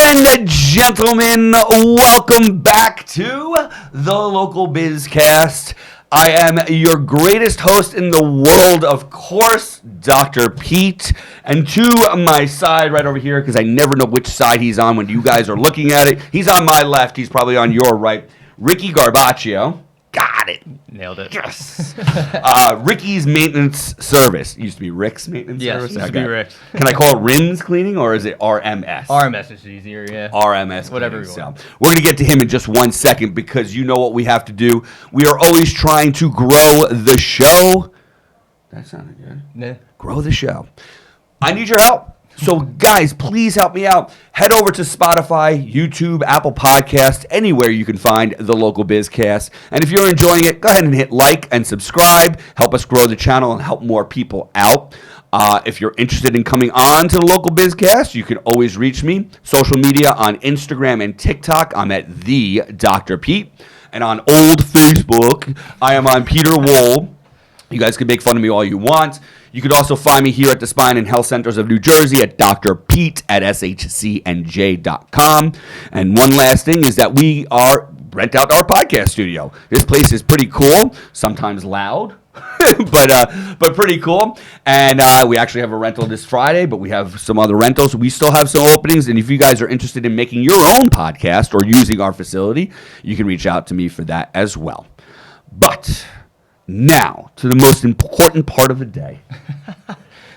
and gentlemen, welcome back to the Local Biz Cast. I am your greatest host in the world, of course, Dr. Pete. And to my side, right over here, because I never know which side he's on when you guys are looking at it. He's on my left. He's probably on your right. Ricky Garbaccio. Got it. Nailed it. Yes. Ricky's Maintenance Service. It used to be Rick's Maintenance Service? Yes, it used to be Rick's. Can I call it RMS Cleaning or is it RMS? RMS is easier, yeah. RMS Cleaning. Whatever you want. So we're going to get to him in just 1 second because you know what we have to do. We are always trying to grow the show. That sounded good. Yeah. Grow the show. I need your help. So, guys, please help me out. Head over to Spotify, YouTube, Apple Podcasts, anywhere you can find the Local Biz Cast. And if you're enjoying it, go ahead and hit like and subscribe. Help us grow the channel and help more people out. If you're interested in coming on to the Local Biz Cast, you can always reach me. Social media on Instagram and TikTok, I'm at the Dr. Pete. And on old Facebook, I am on Peter Wohl. You guys can make fun of me all you want. You could also find me here at the Spine and Health Centers of New Jersey at Dr. Pete at shcnj.com. And one last thing is that we rent out our podcast studio. This place is pretty cool, sometimes loud, but pretty cool. And we actually have a rental this Friday, but we have some other rentals. We still have some openings, and if you guys are interested in making your own podcast or using our facility, you can reach out to me for that as well. But now, to the most important part of the day.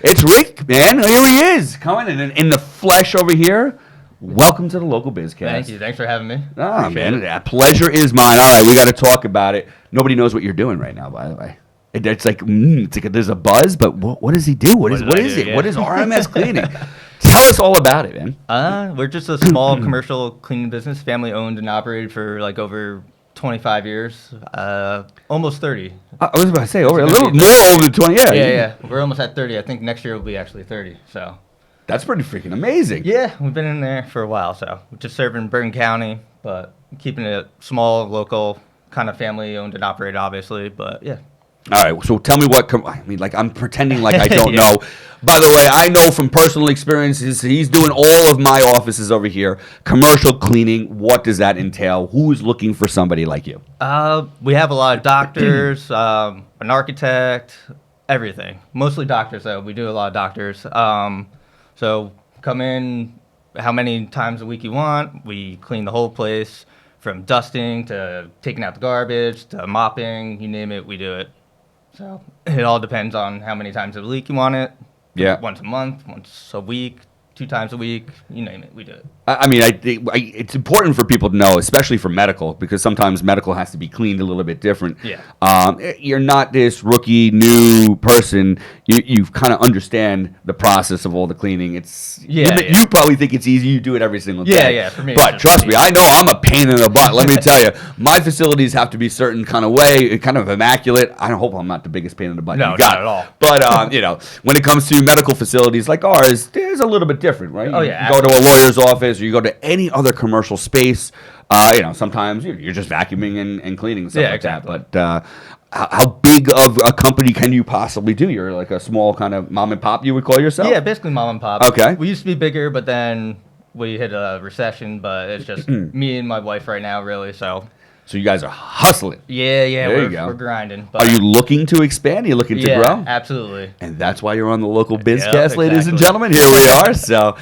It's Rick, man. Here he is, coming in the flesh over here. Welcome to the Local Biz Cast. Thank you. Thanks for having me. Oh, man, that pleasure is mine. All right, we got to talk about it. Nobody knows what you're doing right now, by the way. It's like there's a buzz, but what does he do? What is it? Yeah. What is RMS Cleaning? Tell us all about it, man. We're just a small commercial cleaning business, family owned and operated for like over 25 years, almost 30. I was about to say, a little more over than 20. Yeah. We're almost at 30. I think next year will be actually 30. So that's pretty freaking amazing. Yeah, we've been in there for a while. So we're just serving Bergen County, but keeping it small, local, kind of family owned and operated, obviously. But yeah. All right, so tell me I'm pretending like I don't know. By the way, I know from personal experiences, he's doing all of my offices over here. Commercial cleaning, what does that entail? Who's looking for somebody like you? We have a lot of doctors, an architect, everything. Mostly doctors, though. We do a lot of doctors. So come in how many times a week you want. We clean the whole place, from dusting to taking out the garbage to mopping, you name it, we do it. So it all depends on how many times a week you want it. Yeah. Once a month, once a week, 2 times a week, you name it, we do it. I mean, it's important for people to know, especially for medical, because sometimes medical has to be cleaned a little bit different. Yeah. You're not this rookie, new person. You kind of understand the process of all the cleaning. You probably think it's easy. You do it every single day. Yeah, for me. But trust me, I know I'm a pain in the butt. Let me tell you, my facilities have to be certain kind of way, kind of immaculate. I hope I'm not the biggest pain in the butt. No, not at all. But when it comes to medical facilities like ours, there's a little bit different, right? Oh yeah. You go to a lawyer's office, or you go to any other commercial space. Sometimes you're just vacuuming and cleaning and stuff like exactly. that. But how big of a company can you possibly do? You're like a small kind of mom and pop, you would call yourself? Yeah, basically mom and pop. Okay. We used to be bigger, but then we hit a recession, but it's just me and my wife right now, really, so. So you guys are hustling. Yeah, We're grinding. But are you looking to expand? Are you looking to grow? Yeah, absolutely. And that's why you're on the Local Biz Cast, exactly. ladies and gentlemen. Here we are. So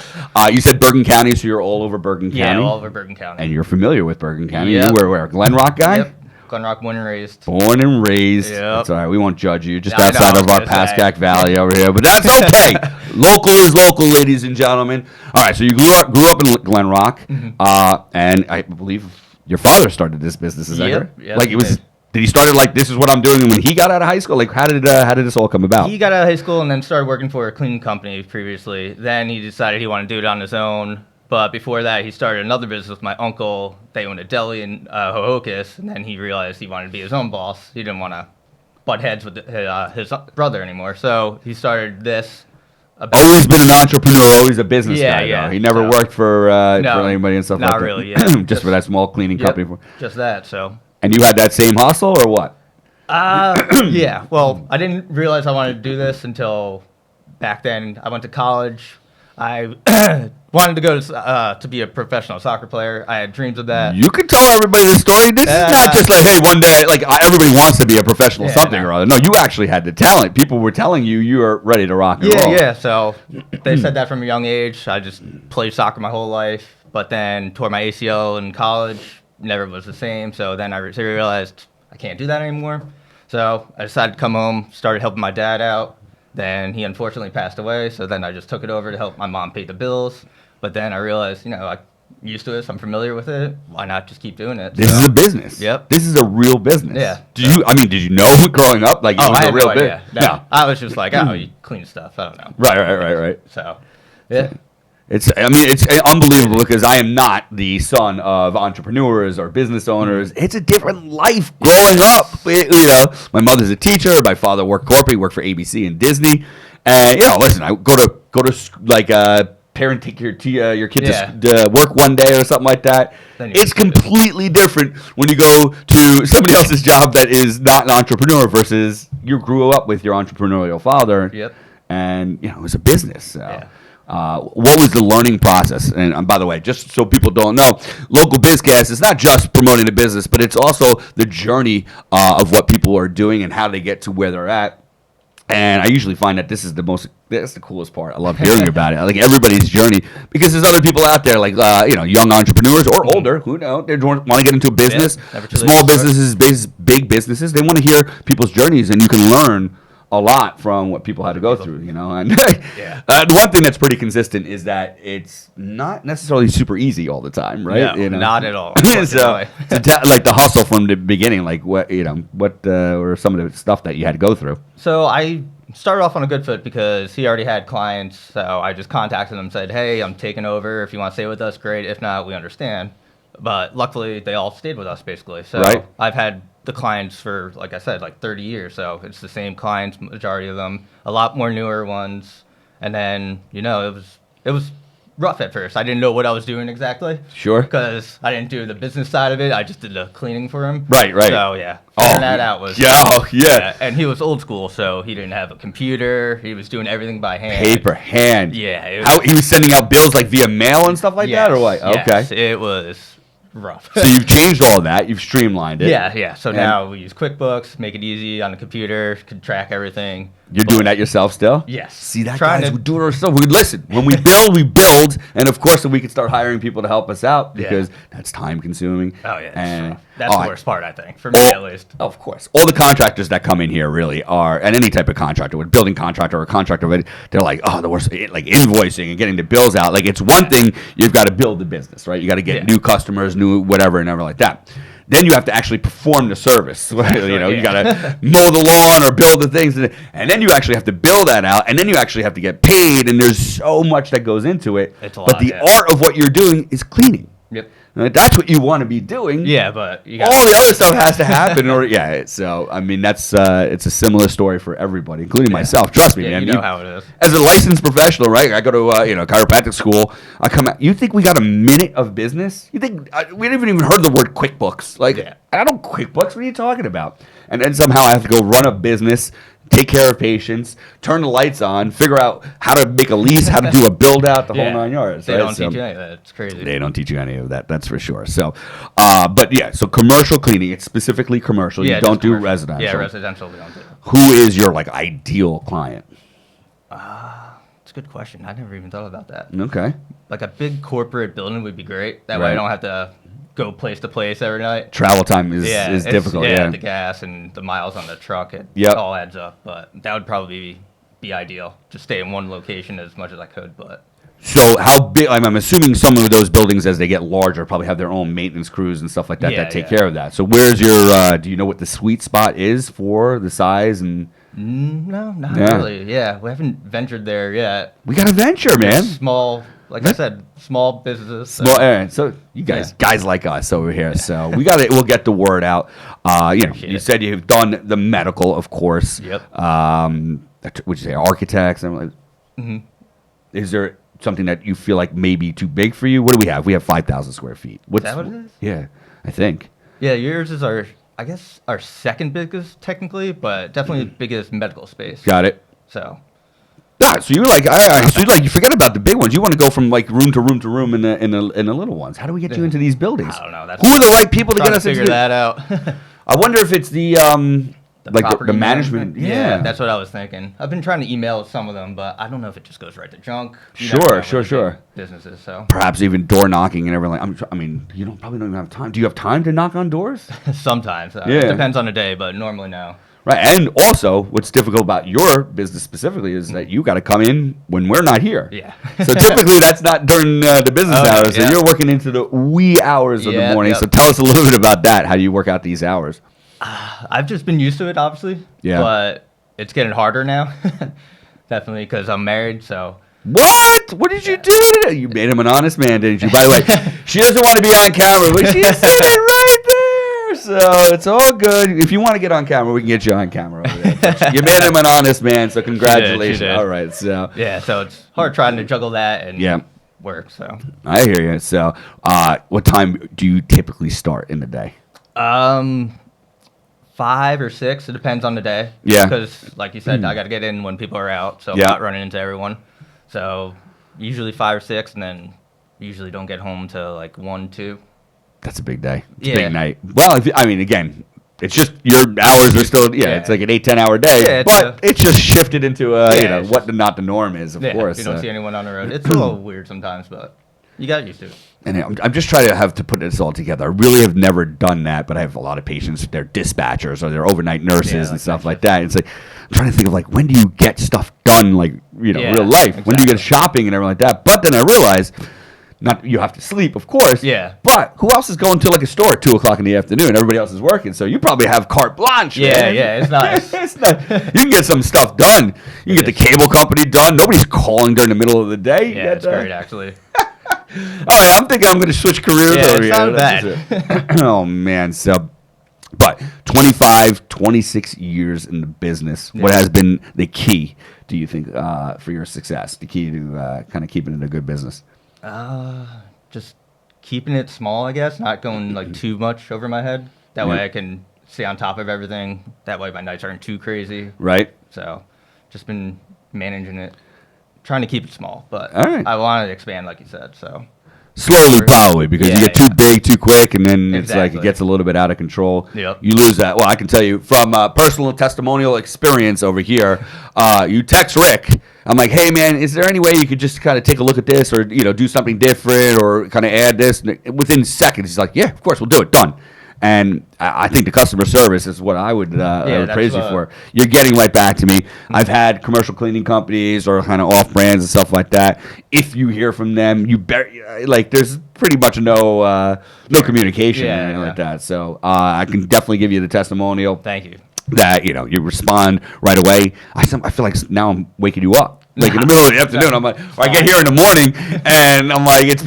you said Bergen County, so you're all over Bergen County. Yeah, all over Bergen County. And you're familiar with Bergen County. Yep. You were a Glen Rock guy? Yep. Glen Rock, born and raised. Born and raised. Yep. That's all right. We won't judge you. Just I outside know, of our Pascack Valley over here. But that's okay. Local is local, ladies and gentlemen. All right. So you grew up in Glen Rock. Mm-hmm. And I believe your father started this business. Is that correct? Yep, like it was. Did he start it like this is what I'm doing when he got out of high school? Like how did this all come about? He got out of high school and then started working for a cleaning company previously. Then he decided he wanted to do it on his own. But before that, he started another business with my uncle. They owned a deli in Hohokus, and then he realized he wanted to be his own boss. He didn't want to butt heads with his brother anymore. So he started this. Always been an entrepreneur, always a business guy. Yeah. Though. He never worked for anybody and stuff like that. Not really, yeah. just for that small cleaning company. Just that, so. And you had that same hustle or what? Yeah. Well, I didn't realize I wanted to do this until back then. I went to college. I wanted to go to be a professional soccer player. I had dreams of that. You can tell everybody the story. This is not just like, hey, one day, like everybody wants to be a professional something or other. No, you actually had the talent. People were telling you you were ready to rock and roll. Yeah. So they said that from a young age. I just played soccer my whole life, but then tore my ACL in college. Never was the same. So then I realized I can't do that anymore. So I decided to come home, started helping my dad out. Then he unfortunately passed away, so then I just took it over to help my mom pay the bills. But then I realized, I'm used to this, I'm familiar with it. Why not just keep doing it? This is a business. Yep. This is a real business. Yeah. Did you know growing up like it was I a had real no idea. business? No. I was just like, you clean stuff. I don't know. Right. So, yeah. It's unbelievable because I am not the son of entrepreneurs or business owners. It's a different life growing up. My mother's a teacher. My father worked corporate. He worked for ABC and Disney. And listen, I go to like parent take your kid to work one day or something like that. It's completely different when you go to somebody else's job that is not an entrepreneur versus you grew up with your entrepreneurial father. Yep. And it was a business. So. Yeah. What was the learning process? And by the way, just so people don't know, Local Biz Cast is not just promoting the business, but it's also the journey of what people are doing and how they get to where they're at. And I usually find that that's the coolest part. I love hearing about it. I like everybody's journey because there's other people out there like, young entrepreneurs or older who they want to get into a business, small businesses, big businesses. They want to hear people's journeys and you can learn a lot from what people had to go through, and the one thing that's pretty consistent is that it's not necessarily super easy all the time, right? No, not at all. So like the hustle from the beginning, like what were some of the stuff that you had to go through? So I started off on a good foot because he already had clients, so I just contacted him and said, hey, I'm taking over. If you want to stay with us, great. If not, we understand. But luckily, they all stayed with us, basically. So I've had the clients for, like I said, like 30 years. So it's the same clients, majority of them, a lot more newer ones. And then, it was rough at first. I didn't know what I was doing exactly. Sure. Because I didn't do the business side of it. I just did the cleaning for him. Right. So, figuring that out was... Yeah. And he was old school, so he didn't have a computer. He was doing everything by hand. Paper, hand. Yeah. He was sending out bills like via mail and stuff like that, or what? Yes, it was rough. So you've changed all that. You've streamlined it. Yeah. So now we use QuickBooks, make it easy on the computer, can track everything. You're doing that yourself still? Yes. See that, guys? We do it ourselves. We listen. When we build, and of course, then we can start hiring people to help us out because that's time consuming. Oh yeah. And that's the worst part, I think, for me at least. Of course, all the contractors that come in here really are, and any type of contractor, with building contractor or a contractor, they're like, the worst, like invoicing and getting the bills out. Like it's one thing you've got to build the business, right? You got to get new customers, new whatever, and everything like that. Then you have to actually perform the service. You got to mow the lawn or build the things, and then you actually have to bill that out, and then you actually have to get paid. And there's so much that goes into it. It's a lot, but the art of what you're doing is cleaning. Yep. That's what you want to be doing. Yeah, but all the other stuff has to happen. So I mean, that's it's a similar story for everybody, including myself. Trust me, man. You know how it is. As a licensed professional, right? I go to chiropractic school. I come out. You think we got a minute of business? You think we haven't even heard the word QuickBooks? I don't QuickBooks. What are you talking about? And then somehow I have to go run a business, take care of patients, turn the lights on, figure out how to make a lease, how to do a build out, the whole 9 yards. They don't teach you any of that. It's crazy. They don't teach you any of that. That's for sure. So, so commercial cleaning. It's specifically commercial. You don't do residential. Yeah, residential we don't do. Who is your ideal client? It's a good question. I never even thought about that. Okay. Like a big corporate building would be great. That way I don't have to go place to place every night. Travel time is difficult. The gas and the miles on the truck, it all adds up. But that would probably be ideal. Just stay in one location as much as I could. But so how big? I'm assuming some of those buildings, as they get larger, probably have their own maintenance crews and stuff like that that take care of that. So where's your? Do you know what the sweet spot is for the size and? No, not really. Yeah, we haven't ventured there yet. We got to venture, man. Small. Like I said, small businesses. So you guys like us over here. So we'll get the word out. You said you've done the medical, of course. Yep. Would you say architects? Is there something that you feel like may be too big for you? What do we have? We have 5,000 square feet. Is that what it is? Yeah, I think. Yeah, yours is our second biggest technically, but definitely the biggest medical space. Got it. So. Ah, so you're like, all right, so you forget about the big ones. You want to go from like room to room to room in the little ones. How do we get you into these buildings? I don't know. Who are the right people to get us into? Figure that out. I wonder if it's the property management. Yeah, that's what I was thinking. I've been trying to email some of them, but I don't know if it just goes right to junk. Sure. Businesses, so perhaps even door knocking and everything. I mean, you probably don't even have time. Do you have time to knock on doors? sometimes. It depends on the day, but normally no. Right, and also what's difficult about your business specifically is that you got to come in when we're not here. Yeah. So typically that's not during the business hours. So you're working into the wee hours of the morning. Yep. So tell us a little bit about that. How do you work out these hours? I've just been used to it, obviously. Yeah. But it's getting harder now. Definitely because I'm married. So. What did you do today? You made him an honest man, didn't you? By the way, she doesn't want to be on camera, but she's sitting right there. So it's all good. If you want to get on camera, we can get you on camera over there. But you made him an honest man, so congratulations. She did. All right, so so it's hard trying to juggle that and work. So I hear you. So what time do you typically start in the day? 5 or 6. It depends on the day. Yeah. Because like you said, I got to get in when people are out, so I'm not running into everyone. So usually 5 or 6, and then usually don't get home till like 1, 2. That's a big day. It's a big night. Well, again, it's just your hours are still, it's like an 8-10 hour day, but it's just shifted into, what not the norm is, of course. You don't see anyone on the road. It's a little weird sometimes, but you got used to it. And I'm just trying to put this all together. I really have never done that, but I have a lot of patients. They're dispatchers or they're overnight nurses and stuff like that. It's like, I'm trying to think of like, when do you get stuff done, like, real life? Exactly. When do you get shopping and everything like that? But then I realized, not you have to sleep, of course. Yeah. But who else is going to like a store at 2:00 in the afternoon? Everybody else is working, so you probably have carte blanche. Man. It's nice. You can get some stuff done. You can get the cable company done. Nobody's calling during the middle of the day. Yeah, it's great actually. All right, I'm thinking I'm going to switch careers over here. Not bad. Oh man, so. But 25, 26 years in the business, what has been the key, do you think, for your success? The key to kind of keeping it a good business? Just keeping it small, I guess, not going like too much over my head. That way I can stay on top of everything. That way my nights aren't too crazy. Right. So just been managing it, trying to keep it small. But I want to expand, like you said, so. Slowly, probably, because you get too big too quick, and then it's like it gets a little bit out of control. Yep. You lose that. Well, I can tell you from personal testimonial experience over here, you text Rick. I'm like, hey, man, is there any way you could just kind of take a look at this or, do something different or kind of add this? And within seconds, he's like, yeah, of course, we'll do it. Done. And I think the customer service is what I would praise you for. You're getting right back to me. I've had commercial cleaning companies or kind of off brands and stuff like that. If you hear from them, there's pretty much no communication or anything like that. So I can definitely give you the testimonial. Thank you. That you respond right away. I feel like now I'm waking you up. Like in the middle of the afternoon, I'm like, or I get here in the morning, and I'm like, it's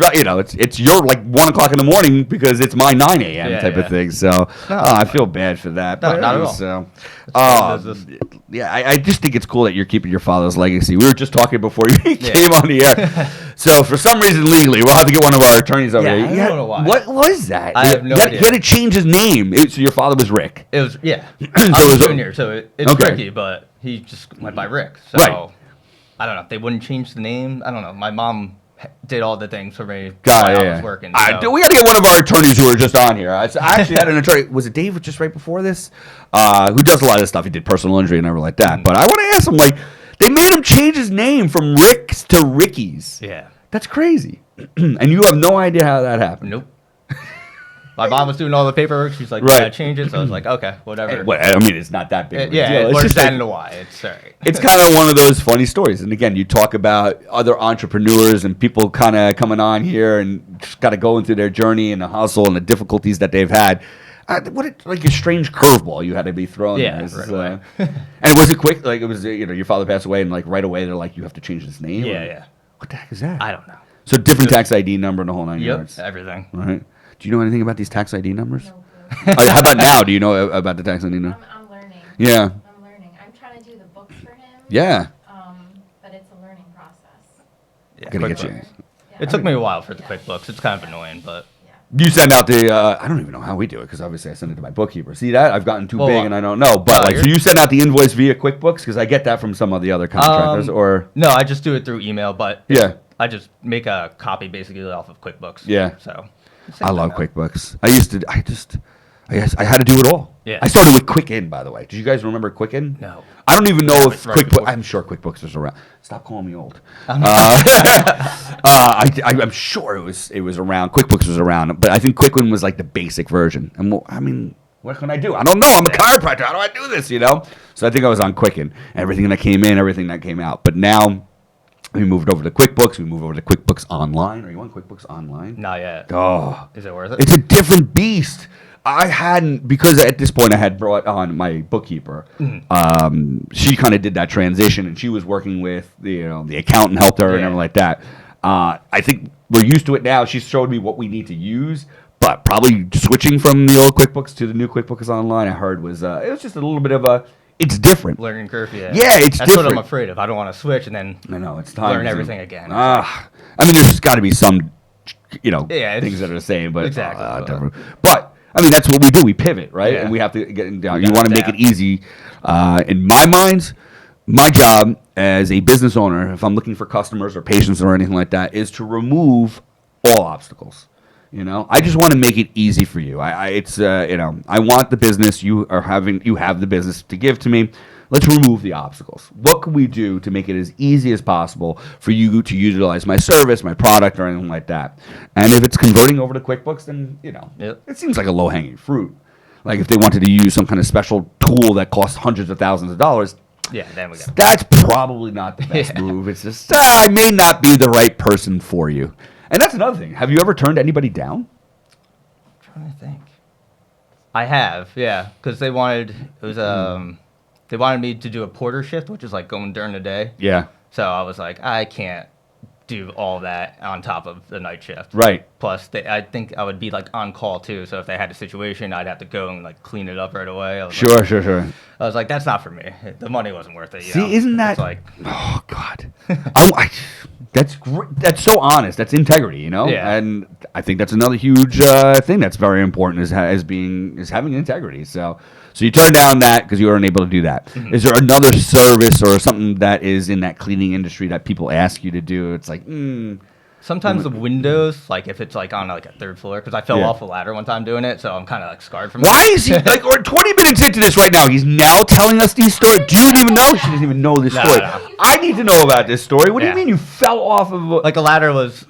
your like 1:00 in the morning because it's my 9 a.m. type of thing. So I feel bad for that. No, not at all. So, I just think it's cool that you're keeping your father's legacy. We were just talking before you came on the air. So for some reason, legally, we'll have to get one of our attorneys over here. I don't know why. What was that? I have no idea. He had to change his name. So your father was Rick. It was So I'm junior, so it's Ricky, but he just went by Rick. So. Right. I don't know if they wouldn't change the name. I don't know. My mom did all the things for me while I was working. So. We got to get one of our attorneys who are just on here. I actually had an attorney. Was it Dave just right before this? Who does a lot of this stuff. He did personal injury and everything like that. But I want to ask him, they made him change his name from Rick's to Ricky's. Yeah. That's crazy. And you have no idea how that happened. Nope. My mom was doing all the paperwork. She's like, yeah, change it. So I was like, okay, whatever. It's not that big. It's just that into why. It's sorry. It's kind of one of those funny stories. And again, you talk about other entrepreneurs and people kind of coming on here and just kind of going through their journey and the hustle and the difficulties that they've had. Like a strange curveball you had to be thrown. Yeah, right away. And was it quick? Like it was, your father passed away, and like right away they're like, you have to change his name. Yeah. What the heck is that? I don't know. So different tax ID number and the whole 9 yards. Everything. All right. Do you know anything about these tax ID numbers? No clue. How about now? Do you know about the tax ID number? I'm learning. Yeah. I'm learning. I'm trying to do the books for him. Yeah. But it's a learning process. Yeah, Gonna get you. It took me a while for the QuickBooks. It's kind of annoying, but You send out the, I don't even know how we do it because obviously I send it to my bookkeeper. See that? I've gotten too big and I don't know. But so you send out the invoice via QuickBooks because I get that from some of the other contractors or? No, I just do it through email, but yeah, I just make a copy basically off of QuickBooks. Yeah. So. I love QuickBooks. I had to do it all. Yeah. I started with Quicken, by the way. Did you guys remember Quicken? No. I don't even know if right QuickBooks. before. I'm sure QuickBooks is around. Stop calling me old. I'm sure it was around. QuickBooks was around, but I think Quicken was like the basic version. And what can I do? I don't know. I'm a chiropractor. How do I do this? So I think I was on Quicken. Everything that came in, everything that came out. But now we moved over to QuickBooks. We moved over to QuickBooks Online. Are you on QuickBooks Online? Not yet. Oh, is it worth it? It's a different beast. I hadn't, because at this point I had brought on my bookkeeper. She kind of did that transition, and she was working with the accountant helped her and everything like that. I think we're used to it now. She showed me what we need to use, but probably switching from the old QuickBooks to the new QuickBooks Online, I heard was it was just a little bit of it's different. Learning curve, yeah. Yeah, it's That's different. what I'm afraid of. I don't want to switch and then I know it's time learn everything again. I mean, there's got to be some, things that are the same, but exactly. different. But I mean, that's what we do. We pivot, right? Yeah. And we have to get down. You want to make it easy. In my mind, my job as a business owner, if I'm looking for customers or patients or anything like that, is to remove all obstacles. I just want to make it easy for you. I want the business you have the business to give to me. Let's remove the obstacles. What can we do to make it as easy as possible for you to utilize my service, my product, or anything like that? And if it's converting over to QuickBooks, then, it seems like a low-hanging fruit. Like if they wanted to use some kind of special tool that costs hundreds of thousands of dollars, then we go. That's probably not the best move. It's just, I may not be the right person for you. And that's another thing. Have you ever turned anybody down? I'm trying to think. I have, yeah, because they wanted me to do a porter shift, which is like going during the day. Yeah. So I was like, I can't do all that on top of the night shift. Right. Plus, I think I would be like on call too. So if they had a situation, I'd have to go and like clean it up right away. Sure. I was like, that's not for me. The money wasn't worth it. See, isn't that it's like? Oh God, that's great. That's so honest. That's integrity, Yeah. And I think that's another huge thing that's very important is having integrity. So you turn down that because you weren't able to do that. Mm-hmm. Is there another service or something that is in that cleaning industry that people ask you to do? It's like, Sometimes the windows, like if it's like on like a third floor, because I fell off a ladder one time doing it, so I'm kind of like scarred from it. Why is he like? We're 20 minutes into this right now. He's now telling us these stories. Do you even know? She doesn't even know this story. No. I need to know about this story. What do you mean you fell off of? Like a ladder was.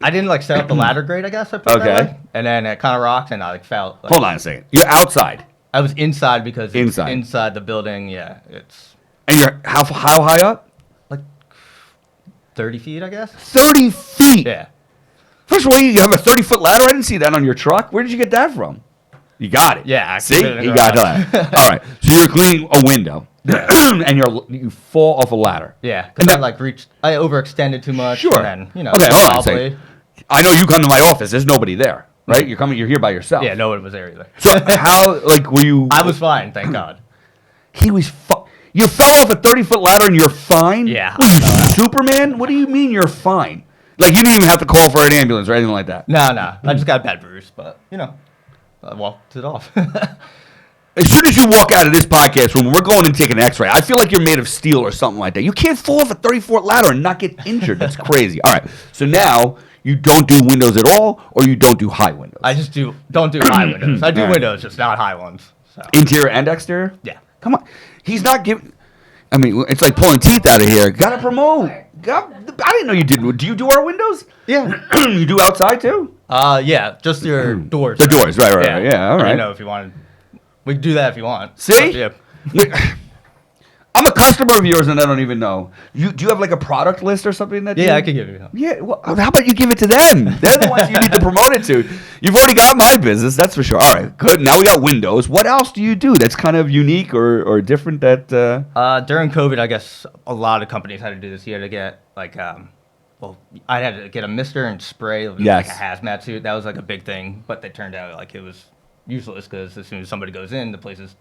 I didn't like set up the ladder grade, I guess. I put it that way. And then it kind of rocked, and I like fell. Like, hold on a second. You're outside. I was inside because it's inside the building. Yeah, it's. And you're how high up? Like 30 feet, I guess. 30 feet. Yeah. First of all, you have a 30-foot ladder. I didn't see that on your truck. Where did you get that from? You got it. Yeah. See, you got that. All right. So you're cleaning a window, and you fall off a ladder. Yeah, because I overextended too much. Sure. And then, okay, hold on. I know you come to my office. There's nobody there, right? You're here by yourself. Yeah, no one was there either. So how, were you? I was fine, thank God. He was You fell off a 30-foot ladder and you're fine? Yeah. What are you, Superman? What do you mean you're fine? Like, you didn't even have to call for an ambulance or anything like that? No. I just got a bad bruise, but, I walked it off. As soon as you walk out of this podcast room, we're going and taking an x-ray. I feel like you're made of steel or something like that. You can't fall off a 30-foot ladder and not get injured. That's crazy. All right. So now you don't do windows at all, or you don't do high windows? I just don't do high windows. I do windows, just not high ones. So. Interior and exterior? Yeah. Come on. He's not giving... I mean, it's like pulling teeth out of here. Gotta promote. I didn't know you did. Do you do our windows? Yeah. You do outside too? Yeah, just your doors. The doors, right. Yeah, all right. I know if you wanted. We can do that if you want. See? Yeah. I'm a customer of yours and I don't even know. Do you have like a product list or something that? Yeah, I can give you. Yeah. Well, how about you give it to them? They're the ones you need to promote it to. You've already got my business, that's for sure. All right, good. Now we got windows. What else do you do that's kind of unique or different? That during COVID, I guess a lot of companies had to do this. You had to get like, I had to get a mister and spray like a hazmat suit. That was like a big thing, but they turned out like it was useless because as soon as somebody goes in, the place is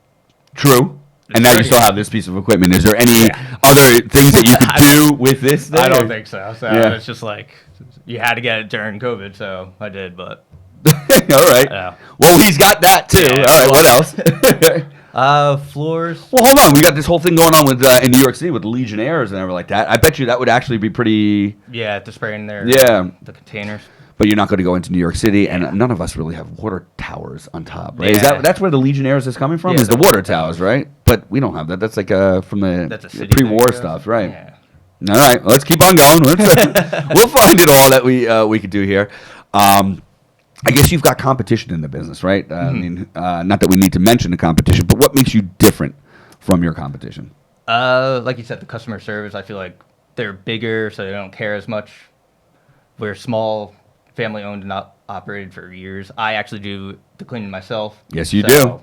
true. And now you still have this piece of equipment. Is there any other things that you could do with this thing? I don't think so. So it's just like you had to get it during COVID, so I did. But All right. Yeah. Well, he's got that too. Yeah, All right. What else? Floors. Well, hold on. We got this whole thing going on with in New York City with Legionnaires and everything like that. I bet you that would actually be pretty. Yeah, to spray in there. Yeah. The containers. But you're not going to go into New York City, and none of us really have water towers on top, right? Yeah. That's where the Legionnaires is coming from? Yeah, is the the water water towers, towers. right? But we don't have that. That's like from That's the a city pre-war thing, stuff, right? Yeah. All right, let's keep on going. We'll find it all that we could do here. I guess you've got competition in the business, right? I mean, not that we need to mention the competition, but what makes you different from your competition? Like you said, the customer service. I feel like they're bigger, so they don't care as much. We're small, family owned and not operated for years. I actually do the cleaning myself. Yes, you do.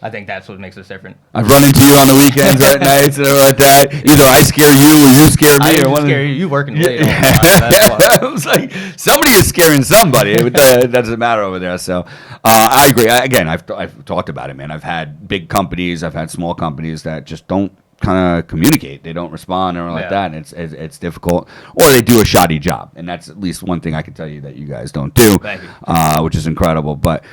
I think that's what makes us different. I've run into you on the weekends or at nights and everything like that. Either I scare you or you scare me. I or one of the- scare you. You working late all the time. That's why. I was like, somebody is scaring somebody. It doesn't matter over there. So I agree. I've talked about it, man. I've had big companies. I've had small companies that just don't kind of communicate. They don't respond or like that. And it's difficult. Or they do a shoddy job. And that's at least one thing I can tell you that you guys don't do, Thank you. which is incredible. But,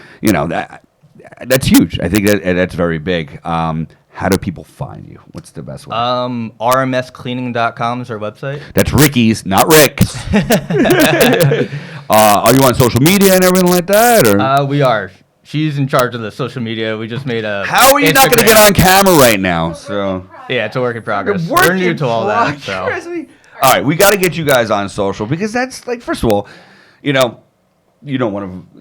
that's huge. I think that's very big. How do people find you? What's the best way? RMScleaning.com is our website. That's Ricky's, not Rick's. Are you on social media and everything like that? Or We are. She's in charge of the social media. We just made a. how are you not going to Instagram. get on camera right now? So Yeah, it's a work in progress. Work We're new in to all that. So. progress. All right, we got to get you guys on social because that's like, first of all,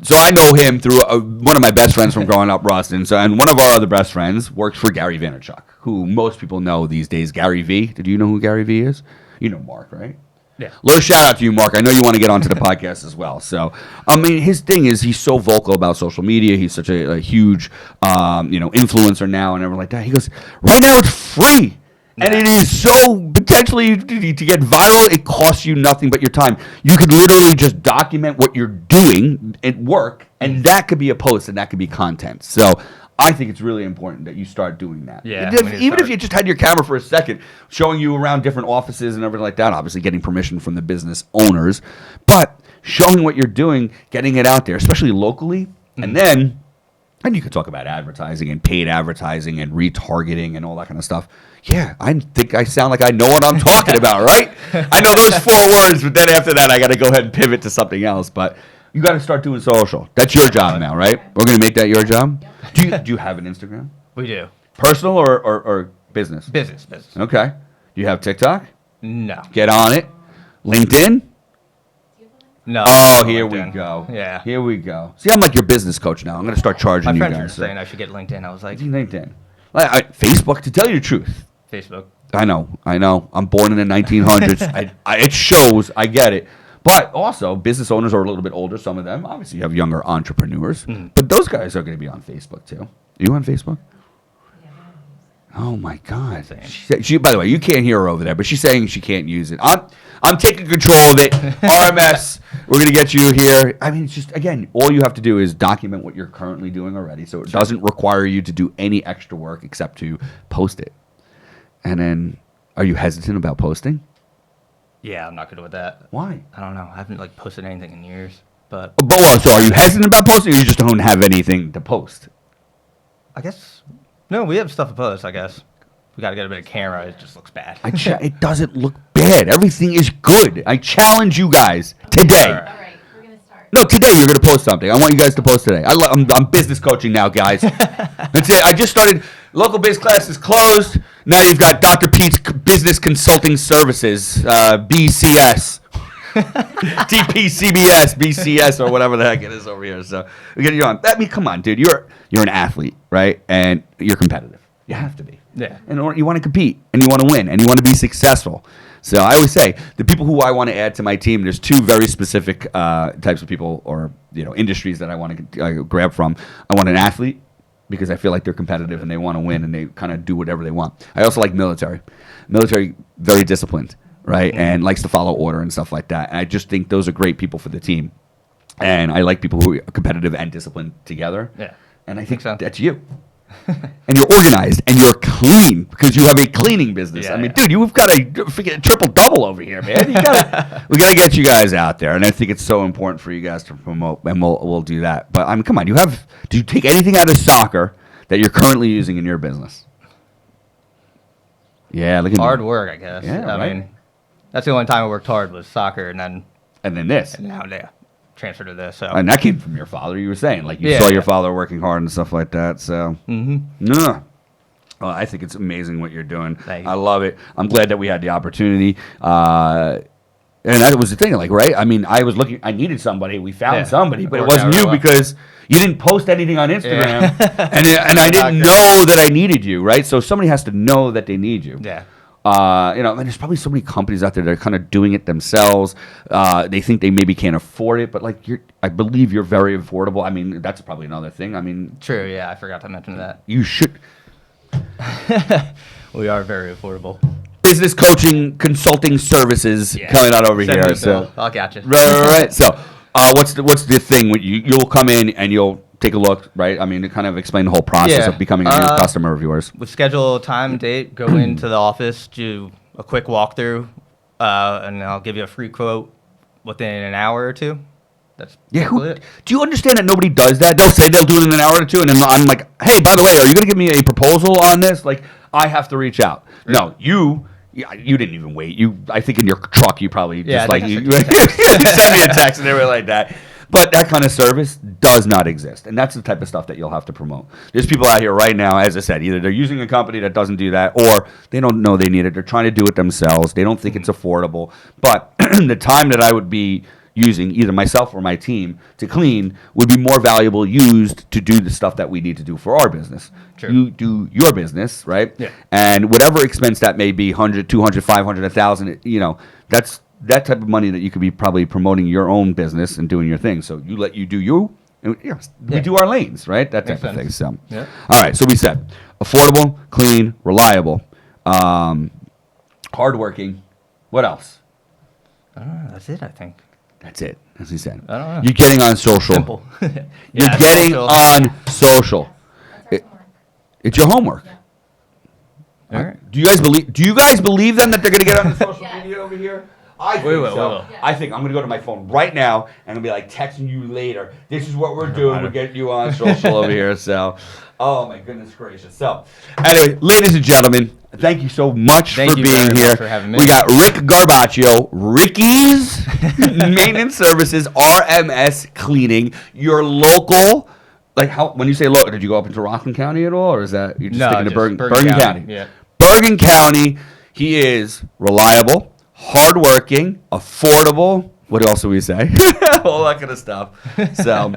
so I know him through one of my best friends from growing up, Rustin. So, and one of our other best friends works for Gary Vaynerchuk, who most people know these days. Gary V. Did you know who Gary V is? You know Mark, right? Yeah. Little shout out to you, Mark. I know you want to get onto the podcast as well. So, I mean, his thing is he's so vocal about social media. He's such a huge, influencer now and everything like that. He goes, right now it's free. And it is so potentially to get viral, it costs you nothing but your time. You could literally just document what you're doing at work, and that could be a post and that could be content. So I think it's really important that you start doing that. Yeah, Even if you just had your camera for a second, showing you around different offices and everything like that, obviously getting permission from the business owners, but showing what you're doing, getting it out there, especially locally, and you could talk about advertising and paid advertising and retargeting and all that kind of stuff. Yeah, I think I sound like I know what I'm talking about, right? I know those 4 words, but then after that, I got to go ahead and pivot to something else. But you got to start doing social. That's your job now, right? We're going to make that your job. Do you have an Instagram? We do. Personal or business? Business. Okay. Do you have TikTok? No. Get on it. LinkedIn? No. Oh, here we LinkedIn. go. Yeah. Here we go. See, I'm like your business coach now. I'm going to start charging My you friends were guys. saying I should get LinkedIn. I was like, LinkedIn. Facebook, to tell you the truth. Facebook. I know. I'm born in the 1900s. It shows. I get it. But also, business owners are a little bit older. Some of them, obviously, you have younger entrepreneurs. But those guys are going to be on Facebook too. Are you on Facebook? Oh my God! She, by the way, you can't hear her over there, but she's saying she can't use it. I'm taking control of it. RMS, we're gonna get you here. I mean, it's just, again, all you have to do is document what you're currently doing already, so it doesn't require you to do any extra work except to post it. And then, are you hesitant about posting? Yeah, I'm not good with that. Why? I don't know. I haven't posted anything in years, but So are you hesitant about posting, or you just don't have anything to post? I guess no. We have stuff to post. I guess we got to get a bit of camera. It just looks bad. It doesn't look bad. Everything is good. I challenge you guys today. All right, we're gonna start. No, today you're going to post something. I want you guys to post today. I'm business coaching now, guys. That's it. I just started. Local Biz Class is closed. Now you've got Dr. Pete's Business Consulting Services, BCS. DPCBS, BCS, or whatever the heck it is over here. So we get you on. I mean, come on, dude. You're an athlete, right? And you're competitive. You have to be. Yeah. And you want to compete, and you want to win, and you want to be successful. So I always say the people who I want to add to my team. There's 2 very specific types of people, or industries that I want to grab from. I want an athlete, because I feel like they're competitive and they want to win and they kind of do whatever they want. I also like military. Military, very disciplined, right? And likes to follow order and stuff like that. And I just think those are great people for the team. And I like people who are competitive and disciplined together. Yeah. And I think so. that's you. and you're organized and you're clean because you have a cleaning business. Yeah, I mean, yeah. dude, you've got a freaking triple double over here, man. We gotta get you guys out there, and I think it's so important for you guys to promote, and we'll do that. But I mean, come on, do you take anything out of soccer that you're currently using in your business? Yeah, look at Hard me. work, I guess. Yeah, I right. mean, that's the only time I worked hard was soccer, and And then this. now yeah, transfer to this. So And that came from your father, you were saying. Like, you Yeah, saw your yeah. father working hard and stuff like that. So, Mhm. no. Well, I think it's amazing what you're doing. Thank you. I love it. I'm glad that we had the opportunity. And that was the thing, like, right? I mean, I needed somebody. We found Yeah. somebody, but it Worked out wasn't you really well. because you didn't post anything on Instagram. Yeah. and I didn't Doctor. know that I needed you, right? So somebody has to know that they need you. Yeah. And there's probably so many companies out there that are kind of doing it themselves. They think they maybe can't afford it, but like I believe you're very affordable. I mean, that's probably another thing. I mean, True. Yeah, I forgot to mention that. you should We are very affordable. business coaching consulting services Yeah. coming out over Send me here. a So bill. I'll get you. right. So what's the thing when you'll come in and you'll take a look, right? I mean, to kind of explain the whole process Yeah. of becoming a new customer of yours. We schedule a time, date, go into the office, do a quick walkthrough, and I'll give you a free quote within an hour or two. That's Yeah, basically it. do you understand that nobody does that? They'll say they'll do it in an hour or two, and then I'm like, hey, by the way, are you going to give me a proposal on this? Like, I have to reach out. No, you didn't even wait. I think in your truck, you probably Yeah, just I like, think you I sent you a send me a text and everything like that. But that kind of service does not exist, and that's the type of stuff that you'll have to promote. There's people out here right now, as I said, either they're using a company that doesn't do that, or they don't know they need it. They're trying to do it themselves. They don't think it's affordable. But the time that I would be using, either myself or my team, to clean would be more valuable used to do the stuff that we need to do for our business. True. You do your business, right? Yeah. And whatever expense that may be, 100, 200, 500, 1,000, that's that type of money that you could be probably promoting your own business and doing your thing. So you do you, and we Yeah. do our lanes, right? That type Makes of thing. sense. So, Yeah. all right. So we said affordable, clean, reliable, hardworking. What else? That's it, I think. That's it. As he said, I don't know. you're getting on social. Simple. You're Yeah, getting social. on social. That's our It- homework. It's your homework. Yeah. All right. Do you guys believe them that they're going to get on the social Yes. media over here? I think We will, so. we will. Yeah. I think I'm going to go to my phone right now and I'm going to be like texting you later. This is what we're doing. We're getting you on social over here. So, oh my goodness gracious. So, anyway, ladies and gentlemen, thank you so much Thank for you being very here. much for having me. We got Rick Garbaccio, Ricky's Maintenance Services, RMS Cleaning, your local. Like when you say local, did you go up into Rockland County at all, or is that you're just No, sticking to just Bergen County? Yeah. Bergen County. He is reliable, hardworking, affordable. What else do we say? All that kind of stuff. So,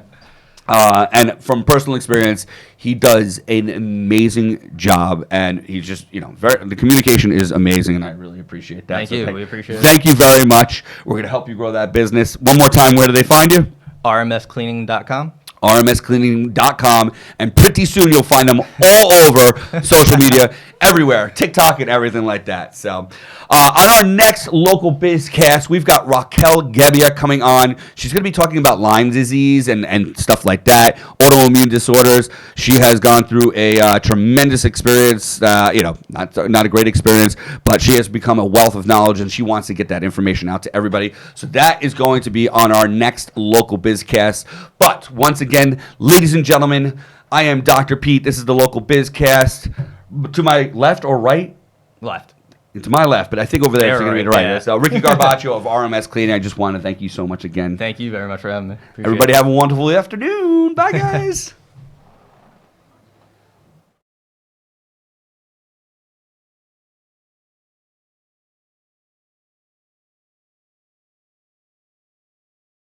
and from personal experience, he does an amazing job, and he's just the communication is amazing, and I really appreciate that. Thank you. We appreciate it. Thank you very much. We're going to help you grow that business. One more time, where do they find you? RMScleaning.com. RMScleaning.com, and pretty soon you'll find them all over social media, everywhere, TikTok and everything like that. So, on our next Local Biz Cast, we've got Raquel Gebbia coming on. She's going to be talking about Lyme disease and stuff like that, autoimmune disorders. She has gone through a tremendous experience, not a great experience, but she has become a wealth of knowledge, and she wants to get that information out to everybody. So that is going to be on our next Local Biz Cast. But once again, ladies and gentlemen, I am Dr. Pete. This is the Local Biz Cast. To my left or right? Left. To my left, but I think over there it's There, going to be the right, right. yeah. So Ricky Garbaccio of RMS Cleaning, I just want to thank you so much again. Thank you very much for having me. Appreciate Everybody it. have a wonderful afternoon. Bye, guys.